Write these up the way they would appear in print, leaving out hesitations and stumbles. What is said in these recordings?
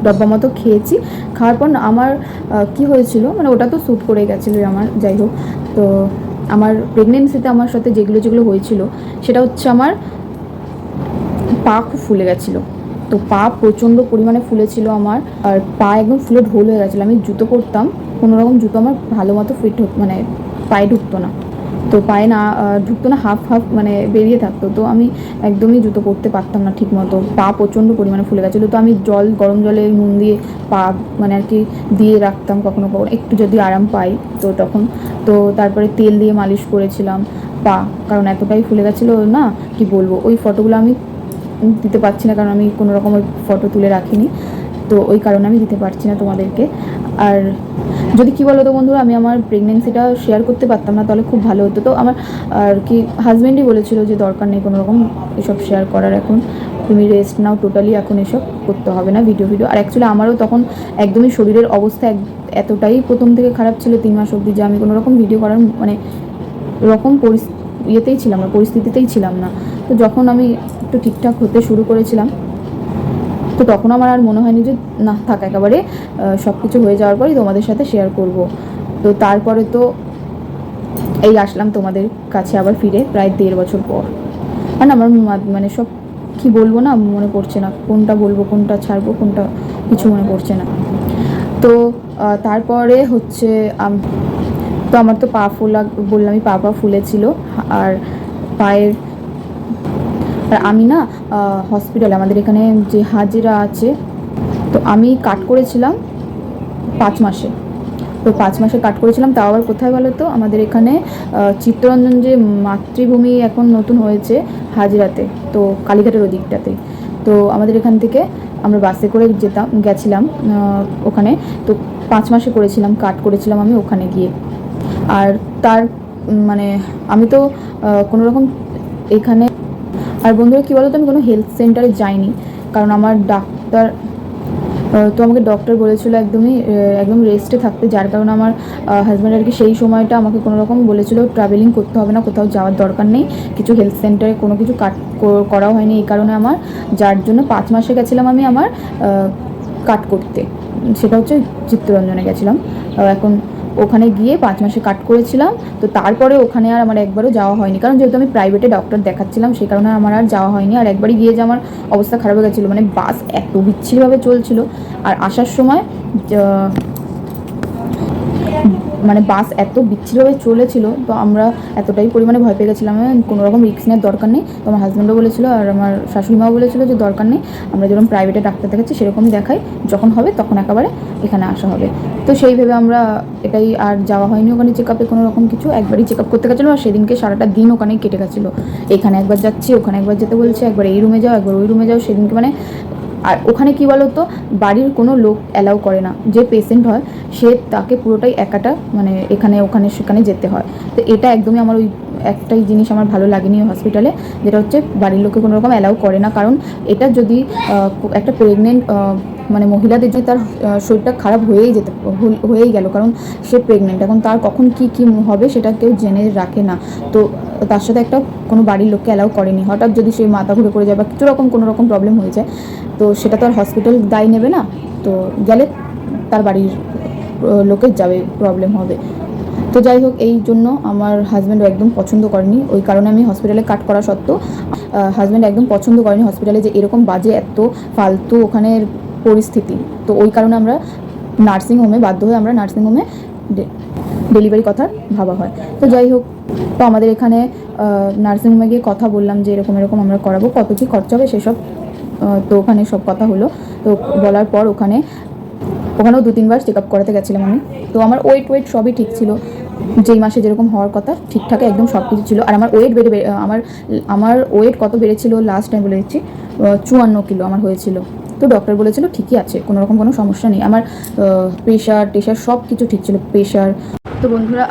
ডব্বা মতো খেয়েছি। খাওয়ার পর না আমার কি হয়েছিল, মানে ওটা তো শ্যুট করে গেছিলো আমার, যাই হোক। তো আমার প্রেগনেন্সিতে আমার সাথে যেগুলো যেগুলো হয়েছিল সেটা হচ্ছে আমার পা খুব ফুলে গেছিলো। তো পা প্রচণ্ড পরিমাণে ফুলেছিল আমার, আর পা একদম ফুলে ঢোল হয়ে গেছিলো। আমি জুতো পরতাম, কোনো রকম জুতো আমার ভালো মতো ফিট মানে পায়ে ঢুকতো না। তো পায়ে না ঢুকতো না, হাফ হাফ মানে বেরিয়ে থাকতো। তো আমি একদমই জুতো পরতে পারতাম না ঠিক মতো, পা প্রচণ্ড পরিমাণে ফুলে গেছিলো। তো আমি গরম জলে নুন দিয়ে পা মানে আর কি দিয়ে রাখতাম, কখনো কখনো একটু যদি আরাম পাই তো তখন। তো তারপরে তেল দিয়ে মালিশ করেছিলাম পা, কারণ এতটাই ফুলে গেছিলো না কি বলবো। ওই ফটোগুলো আমি দিতে পারছি না, কারণ আমি কোনো রকম ওই ফটো তুলে রাখিনি, তো ওই কারণে আমি দিতে পারছি না তোমাদেরকে। আর যদি কী বলো তো বন্ধুরা, আমি আমার প্রেগনেন্সিটা শেয়ার করতে পারতাম না তাহলে খুব ভালো হতো। তো আমার আর কি হাজব্যান্ডই বলেছিল যে দরকার নেই কোনো রকম এসব শেয়ার করার, এখন তুমি রেস্ট নাও টোটালি, এখন এসব করতে হবে না ভিডিও। আর অ্যাকচুয়ালি আমারও তখন একদমই শরীরের অবস্থা এতটাই প্রথম থেকে খারাপ ছিল 3 মাস অবধি, যে আমি কোনো রকম ভিডিও করার মানে রকম ইয়েতেই ছিলাম না, পরিস্থিতিতেই ছিলাম না। তো যখন আমি একটু ঠিকঠাক হতে শুরু করেছিলাম, তো তখন আমার আর মনে হয়নি যে না থাক, একেবারে সব কিছু হয়ে যাওয়ার পরই তোমাদের সাথে শেয়ার করব। তো তারপরে তো এই আসলাম তোমাদের কাছে আবার ফিরে, প্রায় 1.5 বছর পর। আর আমার মানে সব কি বলবো না, মনে পড়ছে না কোনটা বলবো, কোনটা ছাড়বো, কোনটা কিছু মনে পড়ছে না। তো তারপরে হচ্ছে তো আমার তো পা ফোলা বললামই, পা ফুলেছিল। আর পায়ের আর আমি না হসপিটালে, আমাদের এখানে যে হাজিরা আছে, তো আমি কাট করেছিলাম 5 মাসে। তো 5 মাসে কাট করেছিলাম, তাও আবার কোথায় বলো তো, আমাদের এখানে চিত্তরঞ্জন যে মাতৃভূমি এখন নতুন হয়েছে হাজিরাতে, তো কালীঘাটের ওদিকটাতে। তো আমাদের এখান থেকে আমরা বাসে করে গেছিলাম ওখানে। তো 5 মাসে করেছিলাম, কাট করেছিলাম আমি ওখানে গিয়ে। আর তার মানে আমি তো কোনো রকম এখানে, আর বন্ধুরা কী বলো তো, আমি কোনো হেলথ সেন্টারে যাইনি, কারণ আমার ডাক্তার তো আমাকে ডক্টর বলেছিল একদম রেস্টে থাকতে, যার কারণে আমার হাজব্যান্ড আর কি সেই সময়টা আমাকে কোনো রকম বলেছিল ট্রাভেলিং করতে হবে না, কোথাও যাওয়ার দরকার নেই, কিছু হেলথ সেন্টারে কোনো কিছু করাও হয়নি। এই কারণে আমার, যার জন্য 5 মাসে গেছিলাম আমি আমার কাট করতে, সেটা হচ্ছে চিত্তরঞ্জনে গেছিলাম। এখন ওখানে গিয়ে 5 মাসে কাট করেছিলাম। তো তারপরে ওখানে আর আমার একবারও যাওয়া হয়নি, কারণ যেহেতু আমি প্রাইভেটে ডক্টর দেখাচ্ছিলাম সেই কারণে আমার আর যাওয়া হয়নি। আর একবারই গিয়ে যে আমার অবস্থা খারাপ হয়ে গেছিলো, মানে বাস এত বিচ্ছিরিভাবে চলছিল, আর আসার সময় মানে বাস এত বিচ্ছিরিভাবে চলেছিল, তো আমরা এতটাই পরিমাণে ভয় পেয়ে গেছিলাম, কোনো রকম রিস্ক নেওয়ার দরকার নেই। তো আমার হাজব্যান্ডও বলেছিল আর আমার শাশুড়ি মাও বলেছিল যে দরকার নেই, আমরা যেরকম প্রাইভেটে ডাক্তার দেখাচ্ছি সেরকমই দেখাই, যখন হবে তখন একেবারে এখানে আসা হবে। তো সেই ভেবে আমরা এটাই, আর যাওয়া হয়নি ওখানে চেক আপে কোনো রকম কিছু। একবারই চেক আপ করতে গেছিলো, আর সেদিনকে সারাটা দিন ওখানেই কেটে গেছিলো। এখানে একবার যাচ্ছি, ওখানে একবার যেতে বলছে, একবার এই রুমে যাও, একবার ওই রুমে যাও, সেদিনকে মানে। আর ওখানে কী বলো তো, বাড়ির কোনো লোক অ্যালাউ করে না, যে পেশেন্ট হয় সে তাকে পুরোটাই একাটা মানে এখানে ওখানে সেখানে যেতে হয়। তো এটা একদমই আমার ওই একটাই জিনিস আমার ভালো লাগেনি হসপিটালে, যেটা হচ্ছে বাড়ির লোককে কোনো রকম অ্যালাউ করে না। কারণ এটা যদি একটা প্রেগনেন্ট মানে মহিলাদের যে তার শরীরটা খারাপ হয়েই গেল, কারণ সে প্রেগনেন্ট, এখন তার কখন কী হবে সেটা কেউ জেনে রাখে না। তো তার সাথে একটা কোনো বাড়ির লোককে অ্যালাউ করেনি। হঠাৎ যদি সে মাথা ঘুরে পড়ে যায় বা কিছু রকম কোনো রকম প্রবলেম হয়ে যায়, তো সেটা তো আর হসপিটাল দায় নেবে না, তো গেলে তার বাড়ির লোকের যাবে, প্রবলেম হবে। তো যাই হোক, এই জন্য আমার হাজব্যান্ড একদম পছন্দ করেনি, ওই কারণে আমি হসপিটালে কাট করা সত্ত্বেও হাজব্যান্ড একদম পছন্দ করেনি হসপিটালে যে এরকম বাজে এত ফালতু ওখানের পরিস্থিতি। তো ওই কারণে আমরা নার্সিংহোমে বাধ্য হয়ে আমরা নার্সিংহোমে ডেলিভারি কথা ভাবা হয়। তো যাই হোক, তো আমাদের এখানে নার্সিংহোমে গিয়ে কথা বললাম যে এরকম এরকম আমরা করাবো, কত কী খরচা হবে সেসব। তো ওখানে সব কথা হলো। তো বলার পর ওখানেও 2-3 বার চেক আপ করাতে গেছিলাম আমি। তো আমার ওয়েট সবই ঠিক ছিল, যেই মাসে যেরকম হওয়ার কথা ঠিকঠাক একদম সব কিছু ছিল। আর আমার ওয়েট আমার ওয়েট কত বেড়েছিল লাস্ট টাইম বলে দিচ্ছি, 54 কিলো আমার হয়েছিল। তো ডক্টর বলেছিল ঠিকই আছে, কোনো রকম কোনো সমস্যা নেই। আমার প্রেশার সব কিছু ঠিক ছিল, প্রেশার। তো বন্ধুরা,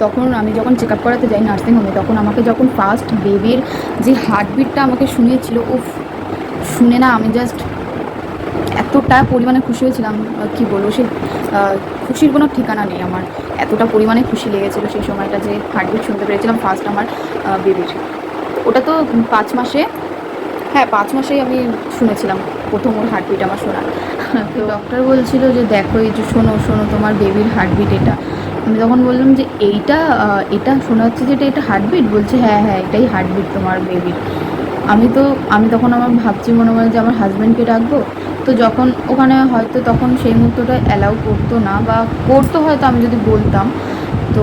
তখন আমি যখন চেক আপ করাতে যাই নার্সিংহোমে, তখন আমাকে যখন ফার্স্ট বেবির যে হার্টবিটটা আমাকে শুনিয়েছিল, শুনে না আমি জাস্ট এতটা পরিমাণে খুশি হয়েছিলাম, কি বলবো, সেই খুশির কোনো ঠিকানা নেই। আমার এতটা পরিমাণে খুশি লেগেছিলো সেই সময়টা, যে হার্টবিট শুনতে পেরেছিলাম ফার্স্ট আমার বেবির। ওটা তো 5 মাসে, হ্যাঁ 5 মাসেই আমি শুনেছিলাম প্রথম ওর হার্টবিট আমার শোনা। তো ডক্টর বলছিল যে দেখো এই যে শোনো শোনো তোমার বেবির হার্টবিট এটা। আমি তখন বললাম যে এটা শোনা যাচ্ছে যে এটা হার্টবিট। বলছে হ্যাঁ হ্যাঁ এটাই হার্টবিট তোমার বেবির। আমি তখন আমার ভাবছি মনে মনে যে আমার হাজব্যান্ডকে ডাকবো। তো যখন ওখানে হয়তো তখন সেই মুহূর্তটা অ্যালাউ করতো না, বা করতো হয়তো আমি যদি বলতাম। তো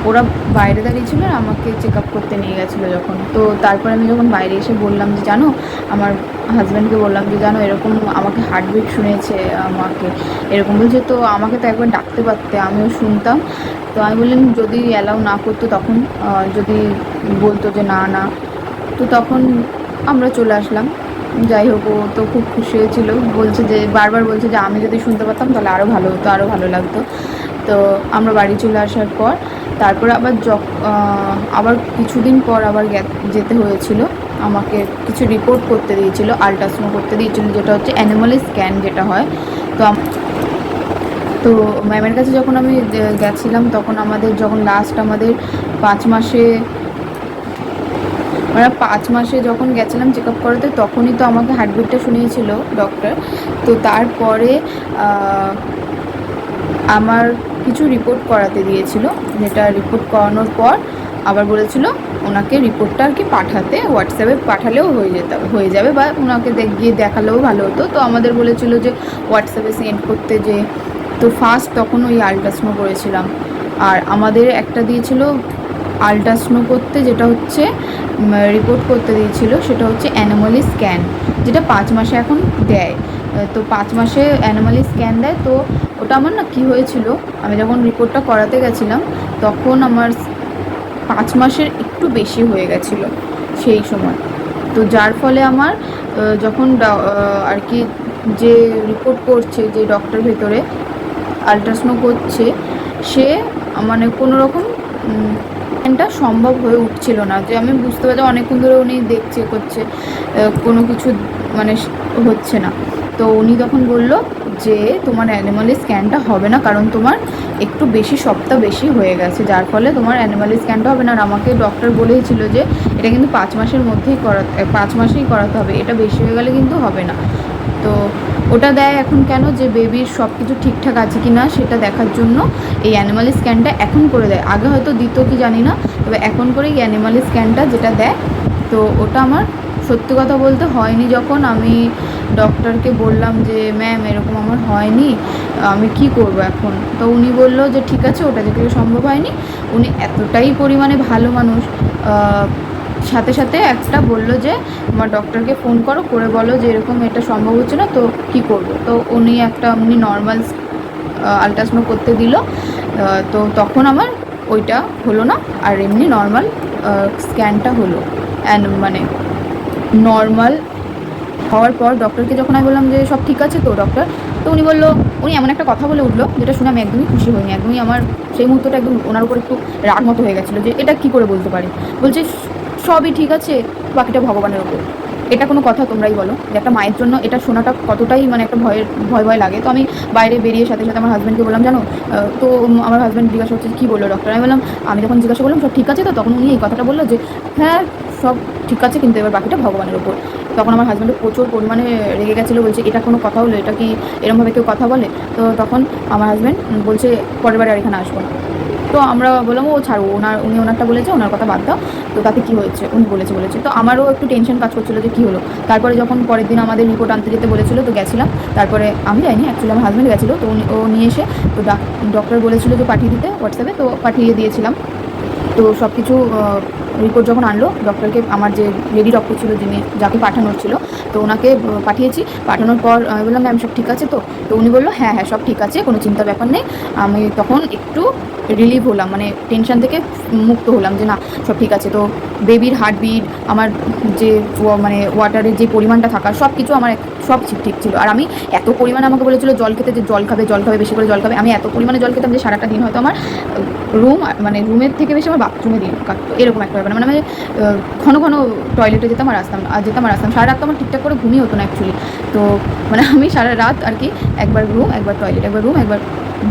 ওরা বাইরে দাঁড়িয়েছিল আর আমাকে চেক আপ করতে নিয়ে গেছিলো যখন। তো তারপরে আমি যখন বাইরে এসে বললাম যে জানো, আমার হাজব্যান্ডকে বললাম যে জানো এরকম আমাকে হার্টবিট শুনেছে আমাকে এরকম বলছে। তো আমাকে তো একবার ডাকতে পারতে, আমিও শুনতাম। তো আমি বললাম যদি অ্যালাউ না করতো তখন, যদি বলতো যে না না, তো তখন আমরা চলে আসলাম। যাই হোক, ও তো খুব খুশি হয়েছিল, বলছে যে বারবার বলছে যে আমি যদি শুনতে পারতাম তাহলে আরও ভালো হতো, আরও ভালো লাগতো। তো আমরা বাড়ি চলে আসার পর তারপরে আবার কিছুদিন পর আবার যেতে হয়েছিল। আমাকে কিছু রিপোর্ট করতে দিয়েছিল, আল্ট্রাসাউন্ড করতে দিয়েছিল, যেটা হচ্ছে অ্যানিমাল স্ক্যান যেটা হয়। তো তো ম্যামের কাছে যখন আমি গেছিলাম তখন যখন লাস্ট আমাদের 5 মাসে, আমরা 5 মাসে যখন গেছিলাম চেক আপ করাতে, তখনই তো আমাকে হার্টবিটটা শুনিয়েছিল ডক্টর। তো তারপরে আমার কিছু রিপোর্ট করাতে দিয়েছিল, যেটা রিপোর্ট করানোর পর আবার বলেছিল ওনাকে রিপোর্টটা আর কি পাঠাতে, হোয়াটসঅ্যাপে পাঠালেও হয়ে যাবে, বা ওনাকে গিয়ে দেখালেও ভালো হতো। তো আমাদের বলেছিল যে হোয়াটসঅ্যাপে সেন্ড করতে। যে তো ফার্স্ট তখন ওই আল্ট্রাসাউন্ড করেছিলাম। আর আমাদের একটা দিয়েছিল আল্ট্রাসাউন্ড করতে, যেটা হচ্ছে রিপোর্ট করতে দিয়েছিল, সেটা হচ্ছে অ্যানোমালি স্ক্যান, যেটা 5 মাসে এখন দেয়। তো 5 মাসে অ্যানোমালি স্ক্যান দেয়। তো ওটা আমার না কী হয়েছিল, আমি যখন রিপোর্টটা করাতে গেছিলাম তখন আমার 5 মাসের একটু বেশি হয়ে গেছিলো সেই সময়। তো যার ফলে আমার যখন আর কি যে রিপোর্ট করছে, যে ডক্টর ভেতরে আল্ট্রাসাউন্ড করছে, সে মানে কোনো রকম এটা সম্ভব হয়ে উঠছিল না। যে আমি বুঝতে পারছি অনেকক্ষণ ধরে উনি দেখছে করছে, কোনো কিছু মানে হচ্ছে না। তো উনি তখন বলল যে তোমার অ্যানিমাল স্ক্যানটা হবে না, কারণ তোমার একটু বেশি সপ্তাহ বেশি হয়ে গেছে, যার ফলে তোমার অ্যানিমাল স্ক্যানটা হবে না। আর আমাকে ডক্টর বলেইছিল যে এটা কিন্তু 5 মাসের মধ্যেই 5 মাসেই করাতে হবে, এটা বেশি হয়ে গেলে কিন্তু হবে না। তো ওটা দেয় এখন কেন, যে বেবির সব কিছু ঠিকঠাক আছে কি না সেটা দেখার জন্য এই অ্যানিমাল স্ক্যানটা এখন করে দেয়। আগে হয়তো দিত কি জানি না, তবে এখন করে এই অ্যানিমাল স্ক্যানটা যেটা দেয়। তো ওটা আমার সত্যি কথা বলতে হয়নি। যখন আমি ডক্টরকে বললাম যে ম্যাম এরকম আমার হয়নি, আমি কি করব এখন, তো উনি বলল যে ঠিক আছে, ওটা যেগুলো সম্ভব হয়নি। উনি এতটাই পরিমাণে ভালো মানুষ, সাথে সাথে একটা বলল যে আমার ডক্টরকে ফোন করে বলো যে এরকম এটা সম্ভব হচ্ছে না, তো কি করব। তো উনি নর্মাল আল্ট্রাসাউন্ড করতে দিল। তো তখন আমার ওইটা হলো না, আর এমনি নর্মাল স্ক্যানটা হলো। মানে নর্মাল হওয়ার পর ডক্টরকে যখন আমি বললাম যে সব ঠিক আছে তো ডক্টর, তো উনি এমন একটা কথা বলে উঠলো যেটা শুনে আমি একদমই খুশি হইনি। একদমই আমার সেই মুহূর্তটা একদম ওনার উপর একটু রাগ মতো হয়ে গেছিলো, যে এটা কি করে বলতে পারে। বলছে সবই ঠিক আছে, বাকিটা ভগবানের ওপর। এটা কোনো কথা, তোমরাই বলো যে একটা মায়ের জন্য এটা শোনাটা কতটাই মানে একটা ভয় ভয় লাগে। তো আমি বাইরে বেরিয়ে সাথে সাথে আমার হাজব্যান্ডকে বললাম জানো, তো আমার হাজব্যান্ড জিজ্ঞাসা করছে কী বললো ডক্টর। আমি বললাম, আমি যখন জিজ্ঞাসা করলাম সব ঠিক আছে তো, তখন উনি এই কথাটা বললো যে হ্যাঁ সব ঠিক আছে, কিন্তু এবার বাকিটা ভগবানের ওপর। তখন আমার হাজব্যান্ডও প্রচুর পরিমাণে রেগে গেছিলো, বলছে এটা কোনো কথা হলো, এটা কি এরকমভাবে কেউ কথা বলে। তো তখন আমার হাজব্যান্ড বলছে পরের বার আর এখানে আসবো না। তো আমরা বললাম ও ছাড়ো, উনি ওনারটা বলেছে, ওনার কথা বাদ দাও, তো তাতে কী হয়েছে, উনি বলেছে। তো আমারও একটু টেনশন কাজ করছিলো যে কী হলো। তারপরে যখন পরের দিন আমাদের রিপোর্ট আনতে যেতে বলেছিলো, তো গেছিলাম। তারপরে আমি যাইনি, অ্যাকচুয়ালি আমার হাজব্যান্ড গেছিলো। তো ও নিয়ে এসে তো ডক্টর বলেছিলো যে পাঠিয়ে দিতে হোয়াটসঅ্যাপে, তো পাঠিয়ে দিয়েছিলাম। তো সব কিছু রিপোর্ট যখন আনলো ডক্টরকে, আমার যে লেডি ডক্টর ছিল যাকে পাঠানোর ছিল, তো ওনাকে পাঠিয়েছি। পাঠানোর পর আমি বললাম ম্যাম সব ঠিক আছে তো। তো উনি বললো হ্যাঁ হ্যাঁ সব ঠিক আছে, কোনো চিন্তার ব্যাপার নেই। আমি তখন একটু রিলিভ হলাম, মানে টেনশন থেকে মুক্ত হলাম যে না সব ঠিক আছে। তো বেবির হার্টবিট, আমার যে মানে ওয়াটারের যে পরিমাণটা থাকা, সব কিছু আমার সব ঠিক ছিল। আর আমি এত পরিমাণে আমাকে বলেছিলো জল খেতে, যে জল খাবে বেশি করে জল খাবে। আমি এত পরিমাণে জল খেতাম যে সারাটা দিন হয়তো আমার রুমের থেকে বেশি আমার বাথরুমে দিন কাটতো, এরকম একটা ব্যাপার। মানে ঘন ঘন টয়লেটে যেতাম আর আসতাম সারা রাত তো আমার ঠিকঠাক করে ঘুমিয়ে হতো না অ্যাকচুয়ালি। তো মানে আমি সারা রাত আর কি একবার রুম একবার টয়লেট, একবার রুম একবার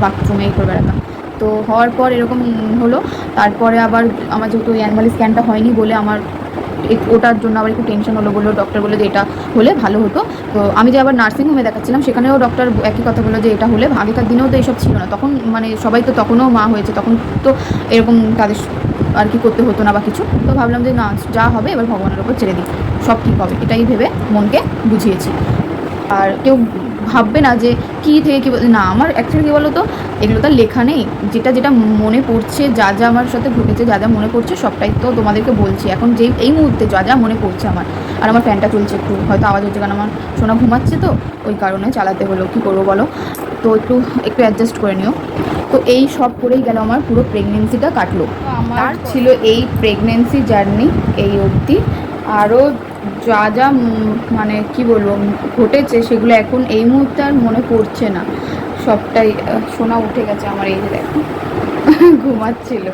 বাথরুমে এই করে বেড়াতাম। তো হওয়ার পর এরকম হলো। তারপরে আবার আমার যেহেতু অ্যানুয়াল স্ক্যানটা হয়নি বলে আমার ওটার জন্য আবার একটু টেনশন হলো, বললো ডক্টর বললো যে এটা হলে ভালো হতো। তো আমি যে আবার নার্সিংহোমে দেখাচ্ছিলাম সেখানেও ডক্টর একই কথা বললো যে এটা হলে, আগেকার দিনেও তো এইসব ছিল না তখন, মানে সবাই তো তখনও মা হয়েছে, তখন তো এরকম তাদের আর কি করতে হতো না বা কিছু। তো ভাবলাম যে না, যা হবে এবার ভগবানের ওপর ছেড়ে দিই, সব ঠিক হবে, এটাই ভেবে মনকে বুঝিয়েছি। আর কেউ ভাববে না যে কী থেকে কী না, আমার অ্যাকচুয়ালি কী বলো তো, এগুলো তো লেখা নেই, যেটা যেটা মনে পড়ছে, যা যা আমার সাথে ঘটেছে, যা যা মনে পড়ছে সবটাই তো তোমাদেরকে বলছি এখন, যেই এই মুহূর্তে যা যা মনে পড়ছে আমার। আর আমার ফ্যানটা চলছে, একটু হয়তো আওয়াজ হচ্ছে কারণ আমার সোনা ঘুমাচ্ছে, তো ওই কারণে চালাতে হলো, কী করবো বলো। তো একটু একটু অ্যাডজাস্ট করে নিও। তো এই সব করেই গেল আমার পুরো প্রেগনেন্সিটা কাটলো। আমার ছিল এই প্রেগনেন্সি জার্নি এই অবধি। আরও যা যা মানে কি বলবো ঘটেছে সেগুলো এখন এই মুহূর্তে আর মনে পড়ছে না, সবটাই। সোনা উঠে গেছে আমার, এই যে দেখো ঘুমাচ্ছিল,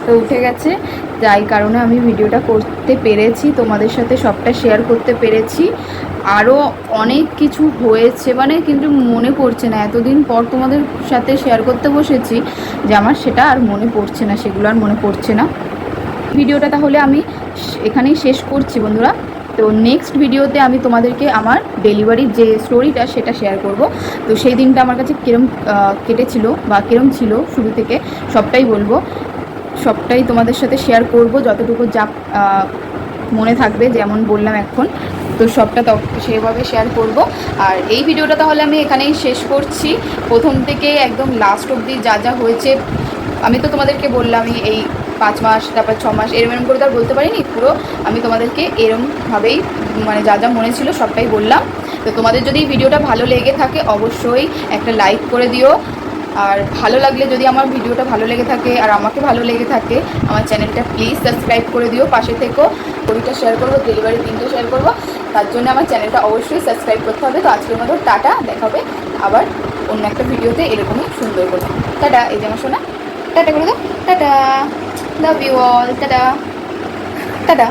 তো উঠে গেছে, যাই কারণে আমি ভিডিওটা করতে পেরেছি, তোমাদের সাথে সবটা শেয়ার করতে পেরেছি। আরও অনেক কিছু হয়েছে মানে, কিন্তু মনে পড়ছে না, এতদিন পর তোমাদের সাথে শেয়ার করতে বসেছি যে আমার সেটা আর মনে পড়ছে না, সেগুলো আর মনে পড়ছে না। ভিডিওটা তাহলে আমি এখানেই শেষ করছি বন্ধুরা। তো নেক্সট ভিডিওতে আমি তোমাদেরকে আমার ডেলিভারির যে স্টোরিটা সেটা শেয়ার করব। তো সেই দিনটা আমার কাছে কীরম কেটেছিল বা কীরম ছিল শুরু থেকে সবটাই বলবো, সবটাই তোমাদের সাথে শেয়ার করব, যতটুকু যা মনে থাকবে, যেমন বললাম এখন, তো সবটা সেভাবে শেয়ার করব। আর এই ভিডিওটা তাহলে আমি এখানেই শেষ করছি, প্রথম থেকে একদম লাস্ট অবধি যা যা হয়েছে। আমি তো তোমাদেরকে বললামই এই 5 মাস, তারপর 6 মাস, এরম করে তো আর বলতে পারিনি, পুরো আমি তোমাদেরকে এরমভাবেই মানে যা যা মনে ছিল সবটাই বললাম। তো তোমাদের যদি ভিডিওটা ভালো লেগে থাকে অবশ্যই একটা লাইক করে দিও। আর ভালো লাগলে, যদি আমার ভিডিওটা ভালো লেগে থাকে আর আমাকে ভালো লেগে থাকে, আমার চ্যানেলটা প্লিজ সাবস্ক্রাইব করে দিও, পাশে থেকেও। ছবিটা শেয়ার করবো, ডেলিভারি দিনটা শেয়ার করবো, তার জন্য আমার চ্যানেলটা অবশ্যই সাবস্ক্রাইব করতে হবে। তো আজকের মতো টাটা, দেখা হবে আবার অন্য একটা ভিডিওতে এরকমই সুন্দর করে। টাটা, এই যে আমার শোনা, টাটা করে দাও, tata, love you all, tata tata.